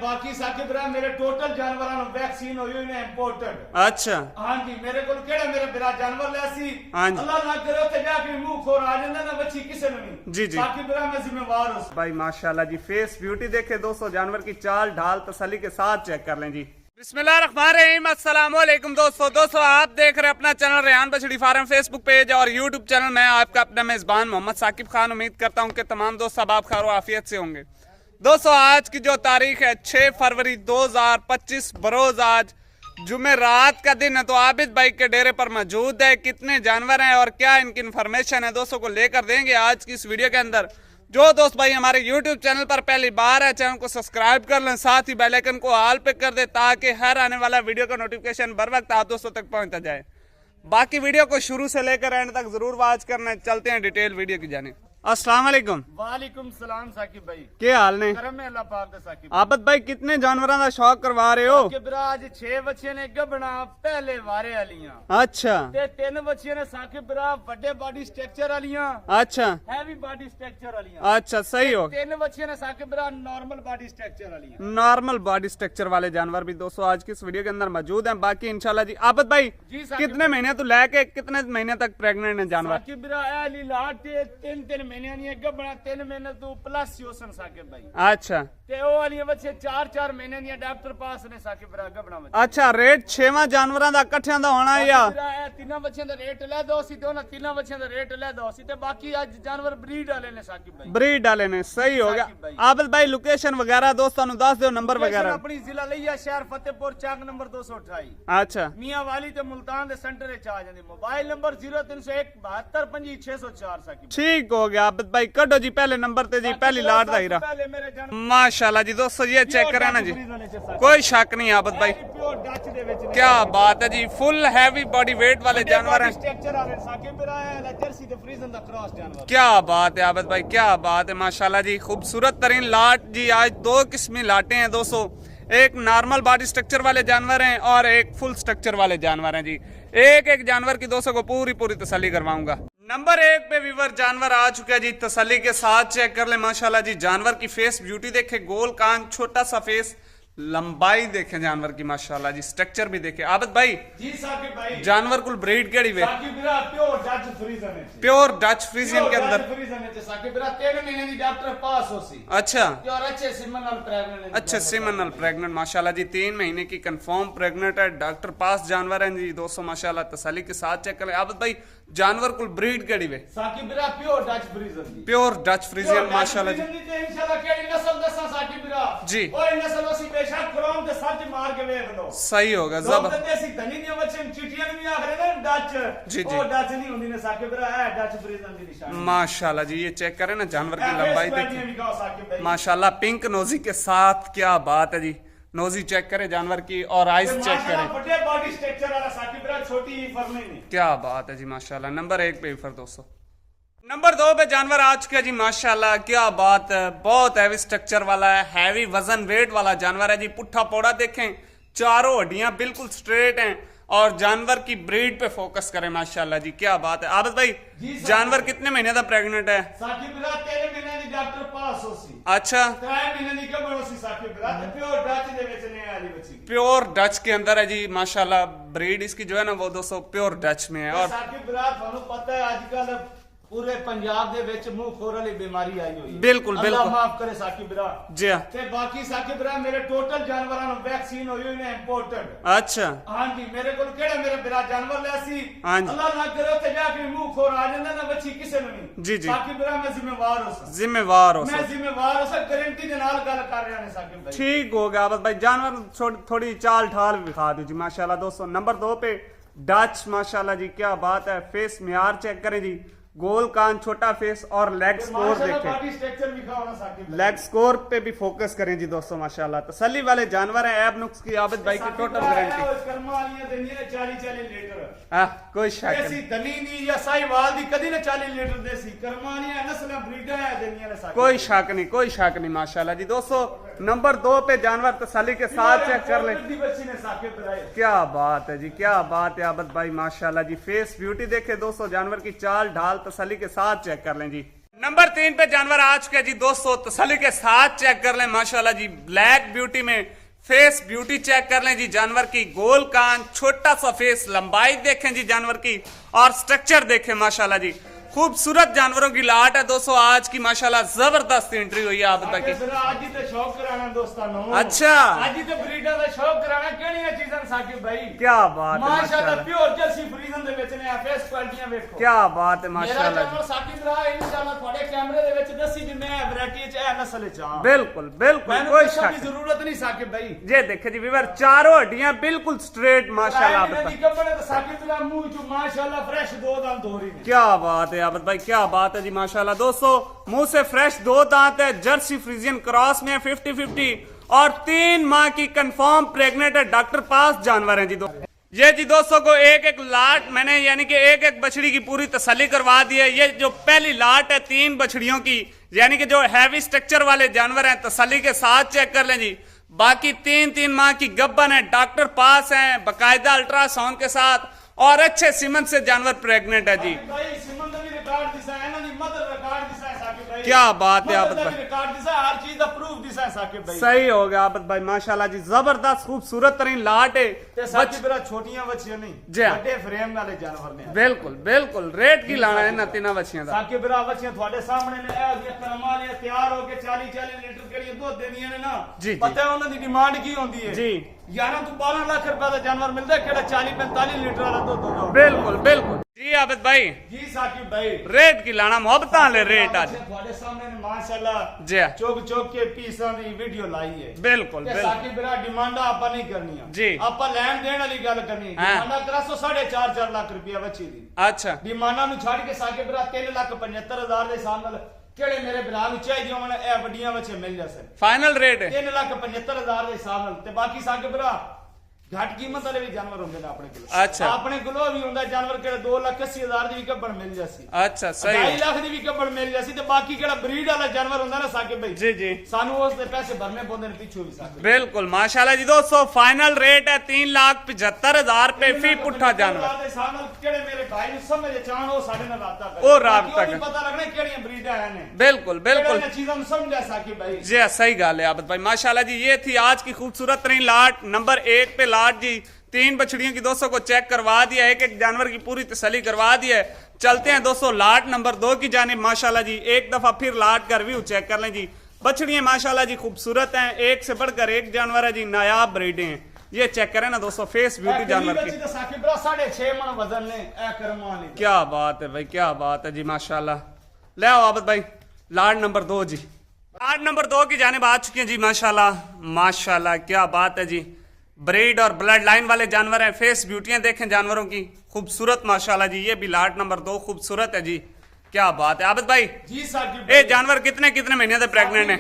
बाकी साकिब रहा मेरे टोटल जानवरां नु वैक्सीन होई हुई ने इंपोर्टेड। अच्छा हां जी मेरे को केड़ा मेरे बिरा जानवर लैसी हाँ जी। अल्लाह ना करे ते जाके मुंह खोर आ जांदा ना बच्ची किसे नु नहीं। जी जी साकिब रहा मैं जिम्मेवार हूं भाई माशाल्लाह जी। फेस ब्यूटी देखे दोस्तों, जानवर की चाल ढाल तसल्ली के साथ चेक कर लें जी। बिस्मिल्लाहिर्रहमानिर्रहीम, अस्सलाम वालेकुम दोस्तों आप देख रहे हैं अपना चैनल रेहान बछड़ी फार्म फेसबुक पेज और यूट्यूब चैनल। मैं आपका अपना मेजबान मोहम्मद साकिब खान। उम्मीद करता हूं कि तमाम दोस्त सब आप खैर आफियत से होंगे। दोस्तों आज की जो तारीख है 6 फरवरी 2025 बरोज आज जुमे रात का दिन है। तो आबिद भाई के डेरे पर मौजूद है। कितने जानवर हैं और क्या इनकी इन्फॉर्मेशन है दोस्तों को लेकर देंगे आज की इस वीडियो के अंदर। जो दोस्त भाई हमारे YouTube चैनल पर पहली बार है, चैनल को सब्सक्राइब कर लें, साथ ही बेल आइकन को ऑल पे कर दे ताकि हर आने वाला वीडियो का नोटिफिकेशन बर वक्त आप दोस्तों तक पहुंचता जाए। बाकी वीडियो को शुरू से लेकर एंड तक जरूर वॉच करना। चलते हैं डिटेल वीडियो की जाने। अस्सलाम वालेकुम। वालेकुम सलाम साकिब भाई। क्या हाल ने? करम है अल्लाह पाक दा साकिब। आबिद भाई कितने जानवरों का शौक करवा रहे हो? साकिब रहा आज 6 बच्चे ने गबना पहले वारे वालियां। अच्छा ते 3 बच्चे ने साकिब रहा बड़े बॉडी स्ट्रक्चर वालियां। अच्छा हैवी बॉडी स्ट्रक्चर वालियां। अच्छा सही हो। 3 बच्चे ने साकिब रहा नॉर्मल बॉडी स्ट्रक्चर वालियां। नॉर्मल बॉडी स्ट्रक्चर वाले जानवर भी दोस्तों आज की इस वीडियो के अंदर मौजूद हैं। बाकी इंशाल्लाह जी। आबिद भाई जी साकिब कितने महीने तो लेके कितने महीने तक प्रेग्नेंट है जानवर? साकिब रहा एली लाट 3 महीने नहीं गबना 3 महीने तो प्लस योसन साकिब भाई। अच्छा ते ओ वाली बच्चे 4 महीने दी डॉक्टर पास ने साकिब रहा गबना बच्चे। अच्छा रेट 6वां जानवरां दा इकट्ठियां दा होना या? तीनों बच्चों दा रेट ले दो सी, दोनों तीनों बच्चों दा रेट ले दो सी। ते बाकी आज जानवर ब्रीड वाले ने साकिब भाई। ब्रीड डाले ने सही हो गया। आबिद भाई लोकेशन वगैरह दोस्तों नु दस दो, नंबर वगैरह। अपनी जिला लिया शहर फतेहपुर चाक नंबर 228। अच्छा मियां वाली ते मुल्तान दे सेंटर विच आ जांदी। Mobile number 0301 72 604 Saqib. ठीक हो गया आबिद भाई। कटो जी पहले नंबर ते जी पहली लाट दा हीरा। पहले मेरे जानवर माशाल्लाह जी दोस्तों ये चेक करें ना जी, कोई शक नहीं आबिद भाई। प्योर डच दे विच क्या बात है जी, फुल हैवी बॉडी वेट वाले जानवर हैं। स्ट्रक्चर वाले साकिब रहा है जर्सी ते फ्रीजन दा क्रॉस जानवर। क्या बात है आबिद भाई, क्या बात है माशाल्लाह जी। खूबसूरत तरीन लाट जी। आज 2 किस्मी लाटें हैं दोस्तों। एक नॉर्मल बॉडी स्ट्रक्चर वाले जानवर हैं और एक फुल स्ट्रक्चर वाले जानवर हैं जी। एक जानवर की दोस्तों को पूरी तसल्ली करवाऊंगा। नंबर 1 पे वीवर जानवर आ चुका है जी। तसल्ली के साथ चेक कर ले माशाल्लाह जी। जानवर की फेस ब्यूटी देखे, गोल कान, छोटा सा फेस, लंबाई देखे जानवर की माशाल्लाह जी। स्ट्रक्चर भी देखे। आबिद भाई जी साकिब भाई जानवर कुल ब्रीड केड़ी वे? साकिब रहा प्योर डच फ्रीजन है। प्योर डच फ्रीजियन के अंदर। फ्रीजन है साकिब रहा 3 महीने दी डॉक्टर पास होसी। अच्छा और अच्छे सिमन नाल प्रेग्नेंट। अच्छा सिमन नाल प्रेग्नेंट माशाल्लाह जी। 3 महीने की कंफर्म प्रेग्नेंट है, डॉक्टर पास जानवर है जी दोस्तों माशाल्लाह। तसल्ली के साथ चेक करें। आबिद भाई जानवर कुल ब्रीड केड़ी वे? साकिब रहा प्योर डच फ्रीजन दी। प्योर डच फ्रीजियन माशाल्लाह जी। इंशाल्लाह केड़ी नस्ल दसा साकिब रहा जी। ओए नस्ल ओसी बेशक क्रोम ते सच मार के देख लो। सही होगा लोग जब कहते सी धनी दी बच्चे चिटियां भी आखरे ना डच। जी जी। ओ डच नहीं होंदी ने साकिब रहा है डच फ्रीजन दी निशानी। माशाल्लाह जी। ये चेक करें ना जानवर की लंबाई देखिए देखिए माशाल्लाह। पिंक नोजी के साथ, क्या बात है जी। नोजी चेक करें जानवर की और आइस चेक करें। बड़े बॉडी स्ट्रक्चर वाला साकिब रहा छोटी ही फर नहीं। क्या बात है जी माशाल्लाह। नंबर 1 पे वीवर दोस्तों। नंबर 2 पे जानवर आ चुका है जी माशाल्लाह। क्या बात है, बहुत हैवी स्ट्रक्चर वाला है, हैवी वजन वेट वाला जानवर है जी। पुट्ठा पौड़ा देखें, चारों हड्डियां बिल्कुल स्ट्रेट हैं और जानवर की ब्रीड पे फोकस करें माशाल्लाह जी। क्या बात है आबिद भाई जानवर कितने महीने का प्रेग्नेंट है? साकिब रहा 13 महीने दी डॉक्टर पास होसी। अच्छा 3 महीने दी कबर होसी साकिब रहा ते प्योर डच दे विच ने वाली बच्ची। प्योर डच के अंदर है जी माशाल्लाह। ब्रीड इसकी जो है ना वो दोस्तों प्योर डच में है। और साकिब रहा थानू पता है आजकल पूरे पंजाब दे विच मुंह खोर वाली बीमारी आई हुई है। बिल्कुल अल्लाह बिल्कुल माफ करे साकिब रहा। जी हाँ। ते बाकी साकिब रहा मेरे टोटल जानवरां नु वैक्सीन होई हुई ने इंपोर्टेड। अच्छा हां जी मेरे को केड़ा मेरे बिरा जानवर लैसी हाँ जी। अल्लाह ना करे ते जाके मुंह खोर आ जांदा ना बच्ची किसे नु नहीं। जी जी साकिब रहा मैं जिम्मेवार हूं। जिम्मेवार हो मैं सब। जिम्मेवार हूं सर, गारंटी दे नाल गल कर रहा ने साकिब भाई। ठीक हो गया आबिद भाई। जानवर थोड़ी चाल ठाल भी दिखा दो जी माशाल्लाह दोस्तों। नंबर 2 पे डच माशाल्लाह जी। क्या बात है, फेस म्यार चेक करें जी। गोल कान, छोटा फेस और लेग स्कोर देखें। बॉडी स्ट्रक्चर भी खाओ ना साकिब भाई। लेग स्कोर पे भी फोकस करें जी दोस्तों माशाल्लाह। तसल्ली वाले जानवर हैं। ऐब नुक्स की आबिद भाई की टोटल गारंटी। कर्मा वालियां देनियां ने 40 लीटर। कोई शक ऐसी नहीं, धनी दी या साहिवाल दी कदी ना 40 लीटर देसी कर्मा वालियां नस्लां ब्रीडां है देनियां ने साकिब। कोई शक नहीं, कोई शक नहीं माशाल्लाह जी दोस्तों। नंबर 2 पे जानवर तसल्ली के साथ चेक कर ले। क्या बात है जी, क्या बात है आबिद भाई माशाल्लाह जी। फेस ब्यूटी देखे दोस्तों, जानवर की चाल ढाल तसल्ली के साथ चेक कर लें जी। नंबर 3 पे जानवर आ चुके हैं जी दोस्तों, तसल्ली के साथ चेक कर लें माशाल्लाह जी। ब्लैक ब्यूटी में फेस ब्यूटी चेक कर लें जी जानवर की, गोल कान, छोटा सा फेस, लंबाई देखें जी जानवर की और स्ट्रक्चर देखें माशाल्लाह जी। खूबसूरत जानवरों की लाट है दोस्तों आज की माशाल्लाह, जबरदस्त एंट्री हुई है आप बताइए। आज ही तो शौक कराना दोस्तों, अच्छा आज ही तो ब्रीडर का शौक कराना केड़ियां चीजां साकिब भाई, क्या बात है माशाल्लाह प्योर जर्सी फ्रीजन दे विच ने फेस क्वालिटीयां देखो, क्या बात है मेरा माशाल्लाह चैनल साकिब रहा इंशाल्लाह थोड़े कैमरे दे विच दसी भी मैं वैरायटी च है नस्ल च हां। बिल्कुल बिल्कुल मैंने कोई कोई शक की जरूरत नहीं साकिब भाई। ये देखे जी वीवर, चारों हड्डियां बिल्कुल स्ट्रेट माशाल्लाह। आप बताइए कपड़े तो साकिब का मुंह जो माशाल्लाह फ्रेश दो दांत हो रही है, क्या बात है आबद भाई, क्या बात है जी माशाल्लाह। दोस्तों मुंह से फ्रेश 2 दांत है, जर्सी फ्रीजियन क्रॉस में 50-50 और 3 माह की कंफर्म प्रेग्नेंट है, डॉक्टर पास जानवर है जी। ये जी दोस्तों को एक एक लाट मैंने यानी कि एक एक बछड़ी की पूरी तसल्ली करवा दी है। ये जो पहली लाट है 3 बछड़ियों की, यानी कि जो हैवी स्ट्रक्चर वाले जानवर हैं, तसल्ली के साथ चेक कर लें जी। बाकी 3 माह की गब्बन है, डॉक्टर पास है, बकायदा अल्ट्रासाउंड के साथ और अच्छे सीमन से जानवर प्रेग्नेंट है जी। भाई सीमन का भी रिकॉर्ड दिसा है ना जी, मदर रिकॉर्ड दिसा है साकिब भाई, क्या बात है आबद मदर भाई, रिकॉर्ड दिसा है, हर चीज का प्रूफ दिसा है साकिब भाई। सही हो गया आबद भाई माशाल्लाह जी, जबरदस्त खूबसूरत तरीन लाट है। ते साकिब मेरा छोटियां बच्चियां नहीं, जी हाँ। बड़े फ्रेम वाले जानवर ने। बिल्कुल बिल्कुल रेट की लाना है ना 3 बच्चियां दा। साकिब मेरा बच्चियां थोड़े सामने ने ए जे करमा ले तैयार हो के 40-40 लीटर केड़ी दूध देनियां ने ना, जी, पता है उन्हां दी डिमांड की होंदी है जी। 11 तो 12 लाख रुपए का जानवर मिलता है, केड़ा 40-45 लीटर वाला दूध होगा। बिल्कुल बिल्कुल जी आबद भाई, जी साकिब भाई रेट की लाना मोहब्बत ले रेट आज थोड़े सामने ने माशाल्लाह जी हाँ। चौक चौक के पीसां दी वीडियो लाई है। बिल्कुल ते बिल्कुल साकिब मेरा डिमांड आपा नहीं करनी है जी। आपा लैन देन वाली गल करनी, हाँ। डिमांड करा 4.5 लाख रुपया बच्ची दी, अच्छा डिमांडा नु छाड़ के साकिब मेरा 3,75,000 दे हिसाब नाल केड़े मेरे भरा नु चाहिए होण ए वड्डियां बच्चे मिल जासे। फाइनल रेट है 3,75,000 दे हिसाब नाल ते बाकी साकिब मेरा घट कीमत वाले भी जानवर होंगे ना अपने कोल। अच्छा। अपने कोल भी हुंदा जानवर केड़ा 2,80,000 दी भी कब्बड़ मिल जासी, अच्छा सही 2.5 लाख दी भी कब्बड़ मिल जासी ते बाकी केड़ा ब्रीड वाला जानवर हुंदा ना साकिब भाई, जी जी सानू उस दे पैसे भरने पौंदे ने पिछू भी साकिब। बिल्कुल माशाल्लाह जी। दोस्तों फाइनल रेट है 3,75,000 रुपए फी पुट्ठा जानवर। केड़े मेरे भाई नु समझ चाहन ओ साडे नाल राबता करे, ओ राबता बाकी करे। पता लगना केड़ियां ब्रीड है ने, बिल्कुल बिल्कुल केड़ियां चीजां नु समझा साकिब भाई। जी हाँ, सही गाल है आबद भाई माशाल्लाह जी। ये थी आज की खूबसूरत तरीन लाट नंबर 1 पे लाट जी। 3 बछड़ियों की दोस्तों को चेक करवा दिया, एक एक जानवर की पूरी तसल्ली करवा दी है। चलते हैं दोस्तों लाट नंबर 2 की जानिब माशाल्लाह जी। एक दफा फिर लाट का रिव्यू चेक कर लें जी। बछड़ियां माशाल्लाह जी खूबसूरत हैं, एक से बढ़कर एक जानवर है जी, नायाब ब्रीडें हैं। ये चेक करें ना दोस्तों फेस ब्यूटी जानवर की, 6.5 मन वजन ने ए करमान ने। क्या बात है भाई, क्या बात है जी माशाल्लाह। ले आओ आबद भाई लाट नंबर 2 जी। लाट नंबर 2 की जानिब आ चुकी है जी माशाल्लाह माशाल्लाह, क्या बात है जी। ब्रीड और ब्लड लाइन वाले जानवर हैं, फेस ब्यूटियां देखें जानवरों की खूबसूरत माशाल्लाह जी। ये भी लाट नंबर 2 खूबसूरत है जी, क्या बात है आबद भाई। जी साकिब ये जानवर कितने कितने महीने से प्रेग्नेंट है?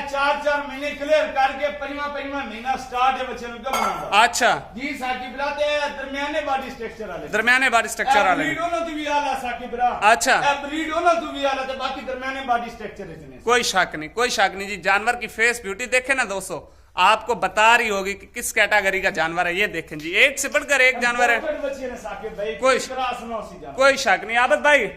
4 महीने क्लियर करके 5वां महीना स्टार्ट है बच्चे का बनाना। अच्छा जी साकिब लाते दरमियाने बॉडी स्ट्रक्चर वाले, दरमियाने बॉडी स्ट्रक्चर वाले। ब्रीड होना तो भी आला साकिब रा। अच्छा ब्रीड होना तो भी आला ते बाकी दरमियाने बॉडी स्ट्रक्चर इतने। कोई शक नहीं, कोई शक नहीं जी। जानवर की फेस ब्यूटी देखे ना दोस्तों, आपको बता रही होगी कि किस कैटेगरी का जानवर है। ये देखें जी, एक से बढ़कर एक जानवर है, कोई शक नहीं आबद भाई।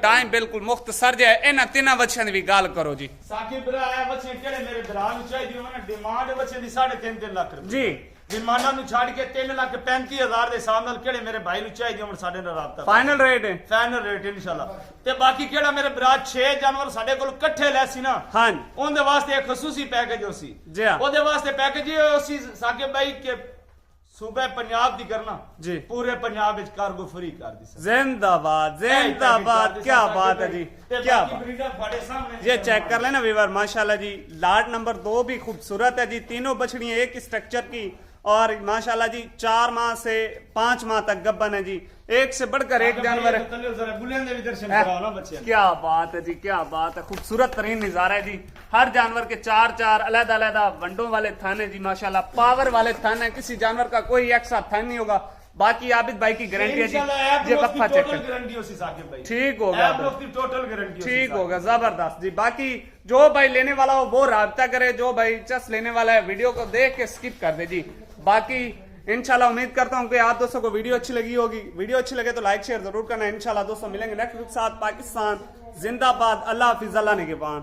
टाइम बिल्कुल मुख्तसर जो है, इन 3 बच्चों की भी गाल करो जी। साकिब बच्चे केड़े मेरे भरा नु चाहिए होना, डिमांड बच्चे दी 3.5 लाख रुपए जी। डिमांडा नु छाड़ के 3,35,000 दे हिसाब नाल केड़े मेरे भाई नु चाहिए होना, साडे नाल राबता फाइनल रेट है, फाइनल रेट इंशाल्लाह। ते बाकी केड़ा मेरे भरा 6 जानवर साडे कोल इकट्ठे लैसी ना, हां ओंदे वास्ते एक खसूसी पैकेज होसी जी हां। ओदे वास्ते पैकेज ये होसी साकिब भाई के सूबे पंजाब दी करना जी, पूरे पंजाब विच कार्गो फ्री कर दी। जिंदाबाद जिंदाबाद, क्या बात है जी, क्या बात। ये चेक कर लेना वीवर माशाल्लाह जी। लाट नंबर 2 भी खूबसूरत है जी। तीनों बछड़ियां एक ही स्ट्रक्चर की और माशाल्लाह जी 4 माह से 5 माह तक गब्बन है जी। एक से बढ़कर एक जानवर है, क्या बात है जी, क्या बात है। खूबसूरत तरीन नजारा है जी। हर जानवर के 4 अलग अलग वंडों वाले थान है जी माशाल्लाह, पावर वाले थान है। किसी जानवर का कोई एक्स्ट्रा थान नहीं होगा। बाकी आबिद भाई की गारंटी है जी। ये वक्फा चेक ठीक हो गया, टोटल गारंटी ठीक होगा, जबरदस्त जी। बाकी जो भाई लेने वाला हो वो राब्ता करे, जो भाई चस लेने वाला है वीडियो को देख के स्किप कर दे जी। बाकी इंशाल्लाह उम्मीद करता हूं कि आप दोस्तों को वीडियो अच्छी लगी होगी। वीडियो अच्छी लगे तो लाइक शेयर जरूर करना। इंशाल्लाह दोस्तों मिलेंगे नेक्स्ट वीक साथ। पाकिस्तान जिंदाबाद। अल्लाह हाफिज, अल्लाह निगहबान।